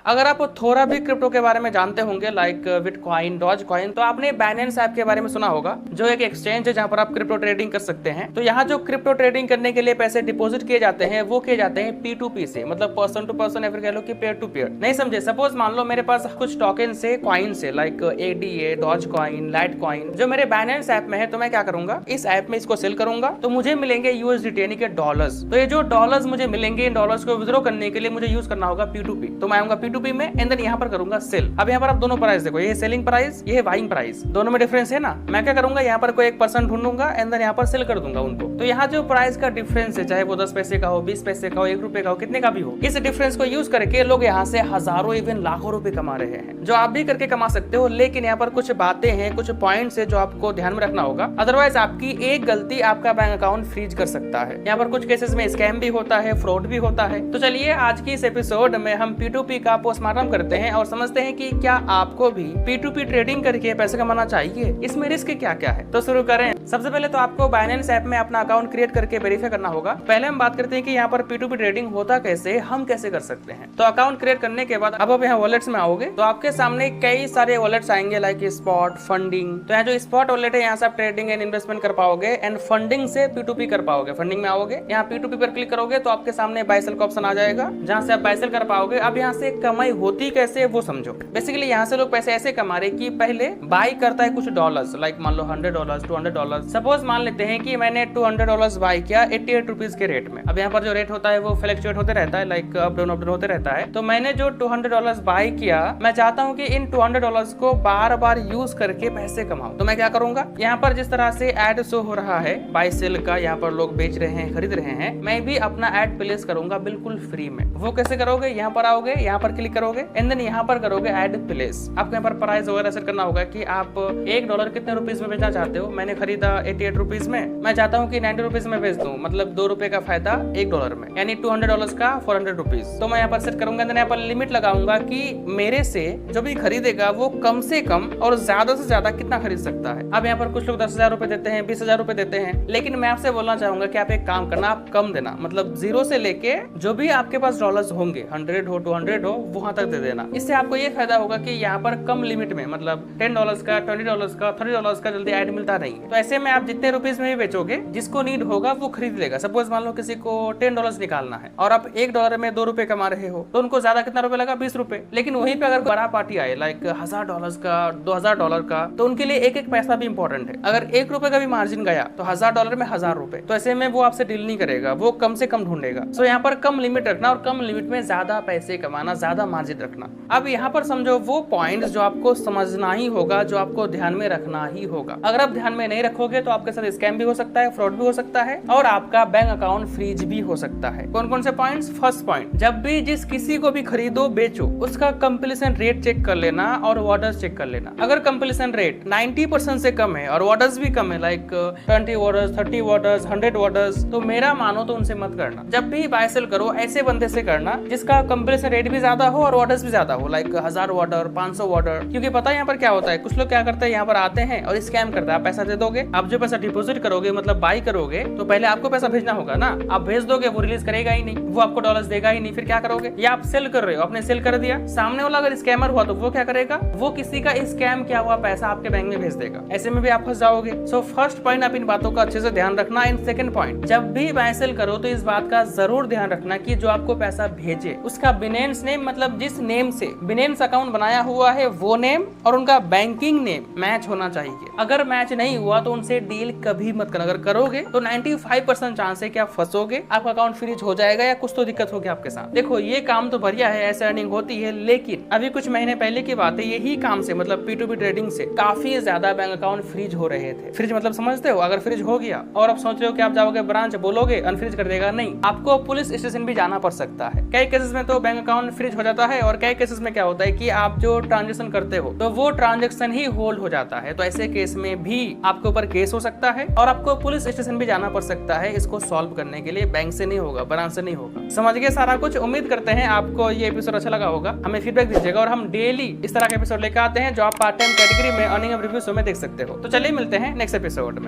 अगर आप थोड़ा भी क्रिप्टो के बारे में जानते होंगे लाइक बिटकॉइन, डॉज कॉइन, तो आपने बाइनेंस ऐप के बारे में सुना होगा, जो एक एक्सचेंज है जहां पर आप क्रिप्टो ट्रेडिंग कर सकते हैं। तो यहाँ जो क्रिप्टो ट्रेडिंग करने के लिए पैसे डिपॉजिट किए जाते हैं वो किए जाते हैं P2P से, मतलब पर्सन टू पर्सन, या फिर कह लो कि पेयर टू पेयर। नहीं समझे? सपोज मान लो मेरे पास कुछ टोकन से, कॉइन से, like ADA, Dogecoin, Litecoin जो मेरे बाइनेंस ऐप में है, तो मैं क्या करूंगा, इस ऐप में इसको सेल करूंगा तो मुझे मिलेंगे USDT यानी कि डॉलर्स। तो ये जो डॉलर्स मुझे मिलेंगे, इन डॉलर्स को विड्रॉ करने के लिए मुझे यूज करना होगा P2P। तो मैं आऊंगा P2P में एंड देन यहाँ पर करूंगा सेल। अब यहाँ पर आप दोनों प्राइस देखो, ये सेलिंग प्राइस, ये है बाइंग प्राइस, दोनों में डिफरेंस है ना। मैं क्या करूंगा, यहाँ पर कोई एक पर्सन ढूंढूंगा एंड देन यहाँ पर सेल कर दूंगा उनको। तो यहाँ जो प्राइस का डिफरेंस है, चाहे वो 10 पैसे का हो, 20 पैसे का हो, 1 रुपए का हो, कितने का भी हो, इस डिफरेंस को यूज करके लोग यहाँ से हजारों इवन लाखों रुपए कमा रहे हैं, जो आप भी करके कमा सकते हो। लेकिन यहाँ पर कुछ बातें हैं, कुछ पॉइंट्स है जो आपको ध्यान में रखना होगा, अदरवाइज आपकी एक गलती आपका बैंक अकाउंट फ्रीज कर सकता है। यहाँ पर कुछ केसेस में स्कैम भी होता है, फ्रॉड भी होता है। तो चलिए आज की इस एपिसोड में हम P2P का पोस्टमार्टम करते हैं और समझते हैं कि क्या आपको भी P2P ट्रेडिंग करके पैसे कमाना चाहिए, इसमें रिस्क क्या क्या है। तो शुरू करें। सबसे पहले तो आपको बाइनेंस ऐप में अपना अकाउंट क्रिएट करके वेरीफाई करना होगा। पहले हम बात करते हैं कि यहाँ पर P2P ट्रेडिंग होता कैसे, हम कैसे कर सकते हैं। तो अकाउंट क्रिएट करने के बाद अब आप यहाँ वॉलेट्स में आओगे तो आपके सामने कई सारे वॉलेट्स आएंगे, लाइक स्पॉट, फंडिंग। तो यहाँ जो स्पॉट वॉलेट है, यहाँ से आप ट्रेडिंग एंड इन्वेस्टमेंट कर पाओगे एंड फंडिंग से P2P कर पाओगे। फंडिंग में आओगे, यहाँ P2P पर क्लिक करोगे तो आपके सामने बाय सेल का ऑप्शन आ जाएगा, जहाँ से आप बाय सेल कर पाओगे। अब यहाँ से कमाई होती कैसे वो समझो। बेसिकली यहाँ से लोग पैसे ऐसे कमा रहे कि पहले बाय करता है कुछ डॉलर्स, लाइक मान लो $100, $200। सपोज मान लेते हैं कि मैंने $200 बाय किया 88 रुपीज के रेट में। अब यहाँ पर जो रेट होता है वो फ्लक्चुएट होते रहता है, लाइक अप डाउन होते रहता है। तो मैंने जो $200 बाय किया, मैं चाहता हूँ कि इन $200 को बार बार यूज करके पैसे कमाऊं। तो मैं क्या करूंगा, यहाँ पर जिस तरह से एड शो हो रहा है बाय सेल का, यहाँ पर लोग बेच रहे हैं, खरीद रहे हैं, मैं भी अपना एड प्लेस करूंगा बिल्कुल फ्री में। वो कैसे करोगे, यहाँ पर आओगे, यहाँ पर क्लिक करोगे एंड देन यहाँ पर करोगे एड प्लेस। आपको यहाँ पर प्राइस वगैरह सेट करना होगा कि आप $1 कितने रुपीज में बेचना चाहते हो। मैंने खरीदा 88 रुपीज में, मैं चाहता हूँ कि 90 रुपीज में बेच दूं, मतलब $2 का फायदा $1 में, यानी $200 का 400 रुपीज। तो मैं यहाँ पर सेट करूंगा, यहाँ पर लिमिट लगाऊंगा कि मेरे से जो भी खरीदेगा वो कम से कम और ज्यादा से ज्यादा कितना खरीद सकता है। अब यहाँ पर कुछ लोग 10,000 रुपए देते हैं, 20,000 रुपए देते हैं, लेकिन मैं आपसे बोलना चाहूंगा कि आप एक काम करना, आप कम देना, मतलब 0 से लेके जो भी आपके पास डॉलर्स होंगे, 100 हो, 200 हो, वहां तक दे देना। इससे आपको ये फायदा होगा कि यहाँ पर कम लिमिट में, मतलब $10 का, $20 का, $30 का जल्दी ऐड मिलता नहीं है। तो ऐसे में आप जितने रुपीज में भी बेचोगे, जिसको नीड होगा वो खरीद लेगा। सपोज मान लो किसी को $10 निकालना है और आप $1 में $2 कमा रहे हो, तो उनको ज्यादा कितना रुपए लगा, 20 रुपए। लेकिन वहीं पे अगर बड़ा पार्टी आए, लाइक $1,000 का, $2,000 का, तो उनके लिए एक एक पैसा भी इंपॉर्टेंट है। अगर $1 का भी मार्जिन गया तो $1,000 में 1,000 रुपए। तो ऐसे में वो आपसे डील नहीं करेगा, वो कम से कम ढूंढेगा। सो यहाँ पर कम लिमिट रखना और कम लिमिट में ज्यादा पैसे कमाना, ज्यादा मार्जिन रखना। अब यहाँ पर समझो वो पॉइंट्स जो आपको समझना ही होगा, जो आपको ध्यान में रखना ही होगा। अगर आप ध्यान में नहीं रखोगे तो आपके साथ स्कैम भी हो सकता है, फ्रॉड भी हो सकता है और आपका बैंक अकाउंट फ्रीज भी हो सकता है। कौन कौन से पॉइंट्स? फर्स्ट पॉइंट, जब भी जिस किसी को भी खरीदो बेचो, उसका कंप्लीशन रेट चेक कर लेना और ऑर्डर्स चेक कर लेना। अगर कंप्लीशन रेट 90% से कम है और ऑर्डर्स भी कम है, लाइक 20 ऑर्डर्स, 30 ऑर्डर्स, 100 ऑर्डर्स, तो मेरा मानो तो उनसे मत करना। जब भी बाय सेल करो ऐसे बंदे से करना जिसका कंप्लीशन रेट भी ज्यादा हो और ऑर्डर्स भी ज्यादा हो, लाइक 1000 ऑर्डर, 500 ऑर्डर। क्योंकि पता है यहाँ पर क्या होता है, कुछ लोग क्या करते हैं, यहाँ पर आते हैं और स्कैम करते हैं। आप पैसा दे दोगे, आप जो पैसा डिपॉजिट करोगे, मतलब बाय करोगे, तो पहले आपको पैसा भेजना होगा ना। आप भेज दोगे, वो रिलीज करेगा ही नहीं, वो आपको डॉलर्स देगा ही नहीं। फिर क्या करोगे, या आप सेल कर रहे हो, आपने सेल कर दिया, सामने वाला अगर स्कैमर हुआ तो वो क्या करेगा, वो किसी का स्कैम किया हुआ पैसा आपके बैंक में भेज देगा। ऐसे में भी आप फंस जाओगे। सो फर्स्ट पॉइंट, आप इन बातों का अच्छे से ध्यान रखना। एंड सेकंड पॉइंट, जब भी बाय सेल करो तो इस बात का जरूर ध्यान रखना कि जो आपको पैसा भेजे उसका बिनेंस नेम, मतलब जिस नेम से बिनेंस अकाउंट बनाया हुआ है वो नेम और उनका बैंकिंग नेम मैच होना चाहिए। अगर मैच नहीं हुआ तो उनसे डील कभी मत करना। अगर करोगे तो 95% चांस है कि आप फंसोगे, आपका अकाउंट फ्रीज हो जाएगा या कुछ तो दिक्कत होगी आपके साथ। देखो ये काम तो बढ़िया है, ऐसे अर्निंग होती है, लेकिन अभी कुछ महीने पहले की बात है, यही काम से, मतलब P2P ट्रेडिंग से काफी ज्यादा बैंक अकाउंट फ्रीज हो रहे थे। फ्रीज मतलब समझते हो, अगर फ्रीज हो गया और आप सोच रहे हो कि आप जाओगे ब्रांच, बोलोगे अनफ्रीज कर देगा, नहीं, आपको पुलिस स्टेशन भी जाना पड़ सकता है। कई केसेस में तो बैंक अकाउंट फ्रीज हो जाता है और कई केसेस में क्या होता है कि आप जो ट्रांजेक्शन करते हो तो वो ट्रांजेक्शन ही होल्ड हो जाता है। तो ऐसे केस में भी आपके ऊपर केस हो सकता है और आपको पुलिस स्टेशन भी जाना पड़ सकता है इसको सॉल्व करने के लिए। बैंक से नहीं होगा, ब्रांच से नहीं होगा। समझ गए सारा कुछ। उम्मीद करते हैं आपको ये एपिसोड अच्छा लगा होगा। हमें फीडबैक दीजिएगा और हम डेली इस तरह के एपिसोड लेकर आते हैं जो आप पार्ट टाइम कैटेगरी में अर्निंग एंड रिव्यू शो में देख सकते हो। तो चलिए मिलते हैं नेक्स्ट एपिसोड में।